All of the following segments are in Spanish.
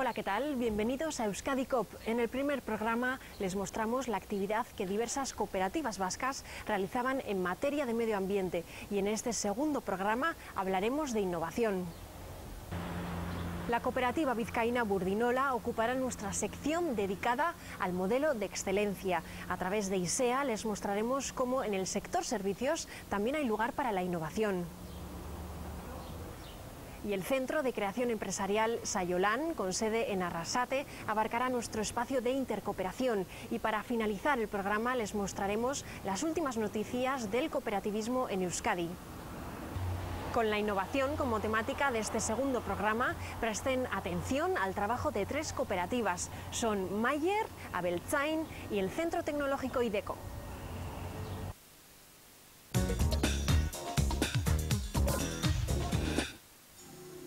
Hola, ¿qué tal? Bienvenidos a Euskadi Coop. En el primer programa les mostramos la actividad que diversas cooperativas vascas realizaban en materia de medio ambiente y en este segundo programa hablaremos de innovación. La cooperativa vizcaína Burdinola ocupará nuestra sección dedicada al modelo de excelencia. A través de ISEA les mostraremos cómo en el sector servicios también hay lugar para la innovación. Y el Centro de Creación Empresarial Sayolán, con sede en Arrasate, abarcará nuestro espacio de intercooperación. Y para finalizar el programa les mostraremos las últimas noticias del cooperativismo en Euskadi. Con la innovación como temática de este segundo programa, presten atención al trabajo de tres cooperativas. Son Mayer, Abeltzain y el Centro Tecnológico IDECO.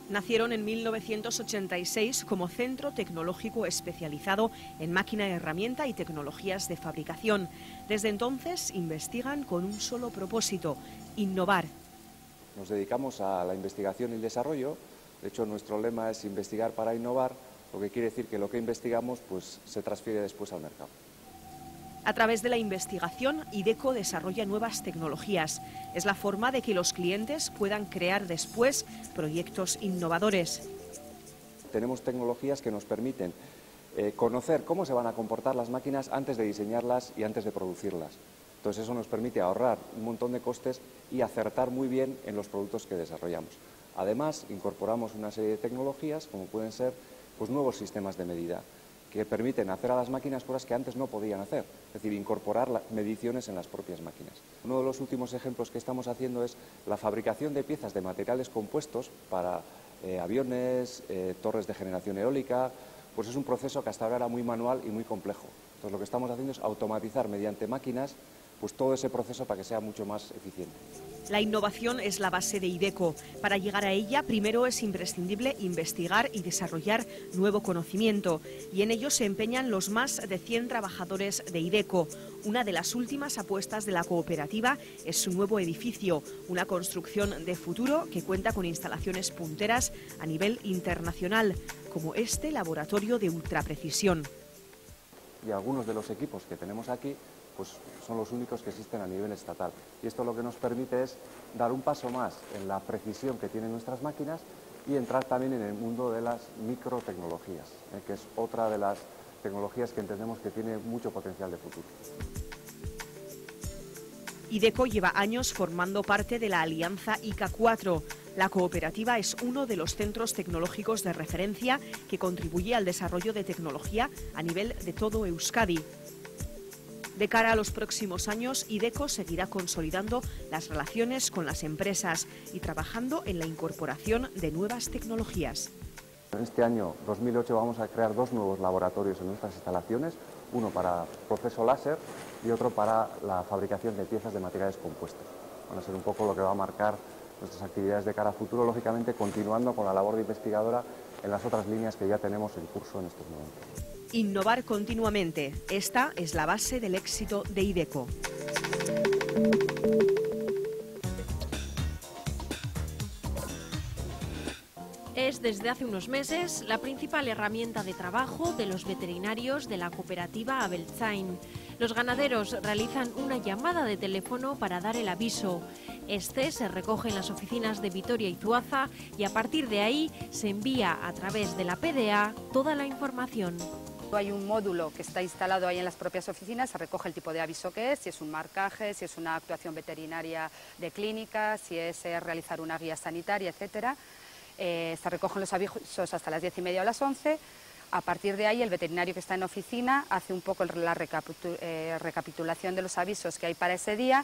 Nacieron en 1986 como centro tecnológico especializado en máquina, herramienta y tecnologías de fabricación. Desde entonces investigan con un solo propósito: innovar. Nos dedicamos a la investigación y el desarrollo. De hecho, nuestro lema es investigar para innovar, lo que quiere decir que lo que investigamos pues, se transfiere después al mercado. A través de la investigación, IDECO desarrolla nuevas tecnologías. Es la forma de que los clientes puedan crear después proyectos innovadores. Tenemos tecnologías que nos permiten conocer cómo se van a comportar las máquinas antes de diseñarlas y antes de producirlas. Entonces eso nos permite ahorrar un montón de costes y acertar muy bien en los productos que desarrollamos. Además, incorporamos una serie de tecnologías, como pueden ser pues, nuevos sistemas de medida, que permiten hacer a las máquinas cosas que antes no podían hacer, es decir, incorporar mediciones en las propias máquinas. Uno de los últimos ejemplos que estamos haciendo es la fabricación de piezas de materiales compuestos para aviones, torres de generación eólica. Pues es un proceso que hasta ahora era muy manual y muy complejo. Entonces lo que estamos haciendo es automatizar mediante máquinas pues todo ese proceso para que sea mucho más eficiente. La innovación es la base de IDECO. Para llegar a ella, primero es imprescindible investigar y desarrollar nuevo conocimiento. Y en ello se empeñan los más de 100 trabajadores de IDECO. Una de las últimas apuestas de la cooperativa es su nuevo edificio, una construcción de futuro que cuenta con instalaciones punteras a nivel internacional, como este laboratorio de ultraprecisión. Y algunos de los equipos que tenemos aquí pues son los únicos que existen a nivel estatal. Y esto lo que nos permite es dar un paso más en la precisión que tienen nuestras máquinas y entrar también en el mundo de las microtecnologías, que es otra de las tecnologías que entendemos que tiene mucho potencial de futuro. IDECO lleva años formando parte de la alianza ICA4. La cooperativa es uno de los centros tecnológicos de referencia que contribuye al desarrollo de tecnología a nivel de todo Euskadi. De cara a los próximos años, IDECO seguirá consolidando las relaciones con las empresas y trabajando en la incorporación de nuevas tecnologías. En este año 2008 vamos a crear dos nuevos laboratorios en nuestras instalaciones, uno para proceso láser y otro para la fabricación de piezas de materiales compuestos. Van a ser un poco lo que va a marcar nuestras actividades de cara a futuro, lógicamente continuando con la labor de investigadora en las otras líneas que ya tenemos en curso en estos momentos. Innovar continuamente. Esta es la base del éxito de IDECO. Es desde hace unos meses la principal herramienta de trabajo de los veterinarios de la cooperativa Abeltzain. Los ganaderos realizan una llamada de teléfono para dar el aviso. Este se recoge en las oficinas de Vitoria y Zuaza y a partir de ahí se envía a través de la PDA toda la información. Hay un módulo que está instalado ahí en las propias oficinas, se recoge el tipo de aviso que es, si es un marcaje, si es una actuación veterinaria de clínica, si es realizar una guía sanitaria, etcétera. Se recogen los avisos hasta las 10:30 o las 11. A partir de ahí, el veterinario que está en oficina hace un poco la recapitulación de los avisos que hay para ese día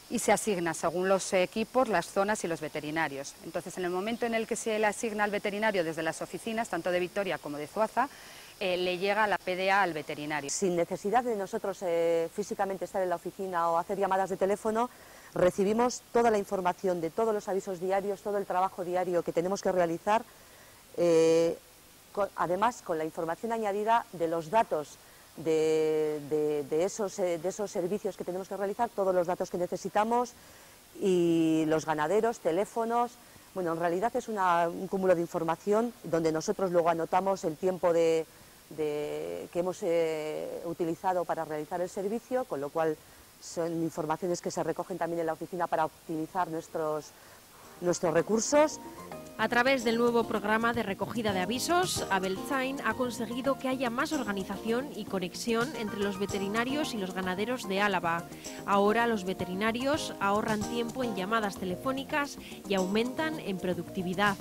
y se asigna según los equipos, las zonas y los veterinarios. Entonces, en el momento en el que se le asigna al veterinario desde las oficinas, tanto de Vitoria como de Zuaza, le llega la PDA al veterinario. Sin necesidad de nosotros físicamente estar en la oficina o hacer llamadas de teléfono, recibimos toda la información de todos los avisos diarios, todo el trabajo diario que tenemos que realizar, además con la información añadida de los datos de esos servicios que tenemos que realizar, todos los datos que necesitamos y los ganaderos, teléfonos, Bueno, en realidad es un cúmulo de información donde nosotros luego anotamos el tiempo que hemos utilizado para realizar el servicio, con lo cual son informaciones que se recogen también en la oficina para optimizar nuestros recursos. A través del nuevo programa de recogida de avisos, Abeltzain ha conseguido que haya más organización y conexión entre los veterinarios y los ganaderos de Álava. Ahora los veterinarios ahorran tiempo en llamadas telefónicas y aumentan en productividad.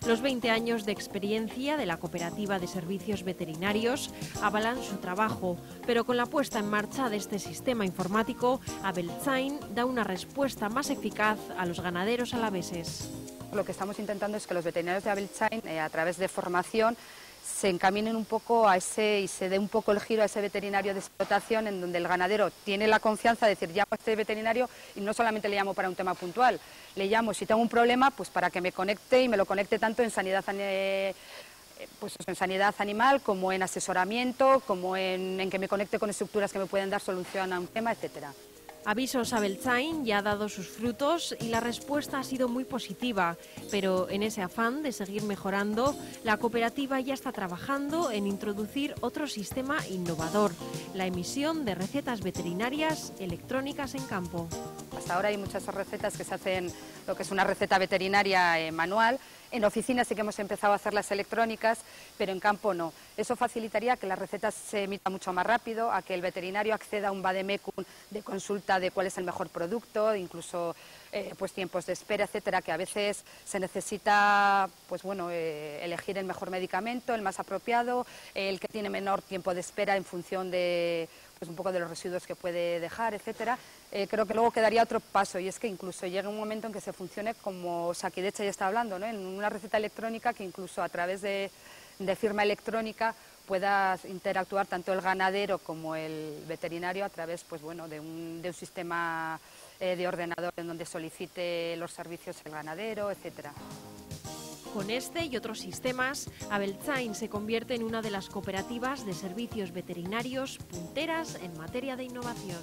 Los 20 años de experiencia de la Cooperativa de Servicios Veterinarios avalan su trabajo, pero con la puesta en marcha de este sistema informático, Abeltzain da una respuesta más eficaz a los ganaderos alaveses. Lo que estamos intentando es que los veterinarios de Abeltzain, a través de formación, se encaminen un poco a y se dé un poco el giro a ese veterinario de explotación, en donde el ganadero tiene la confianza de decir, llamo a este veterinario y no solamente le llamo para un tema puntual, le llamo si tengo un problema, pues para que me conecte y me lo conecte tanto en sanidad animal como en asesoramiento, como en que me conecte con estructuras que me pueden dar solución a un tema, etcétera. Avisos Abeltzain ya ha dado sus frutos y la respuesta ha sido muy positiva, pero en ese afán de seguir mejorando, la cooperativa ya está trabajando en introducir otro sistema innovador, la emisión de recetas veterinarias electrónicas en campo. Hasta ahora hay muchas recetas que se hacen lo que es una receta veterinaria manual. En oficinas sí que hemos empezado a hacer las electrónicas, pero en campo no. Eso facilitaría que las recetas se emitan mucho más rápido, a que el veterinario acceda a un vademecum de consulta de cuál es el mejor producto, incluso pues tiempos de espera, etcétera, que a veces se necesita elegir el mejor medicamento, el más apropiado, el que tiene menor tiempo de espera en función de un poco de los residuos que puede dejar, etcétera. Creo que luego quedaría otro paso, y es que incluso llega un momento en que se funcione como Osakidecha ya está hablando, ¿no? En una receta electrónica que incluso a través de firma electrónica pueda interactuar tanto el ganadero como el veterinario a través de un sistema de ordenador en donde solicite los servicios el ganadero, etcétera. Con este y otros sistemas, Abeltzain se convierte en una de las cooperativas de servicios veterinarios punteras en materia de innovación.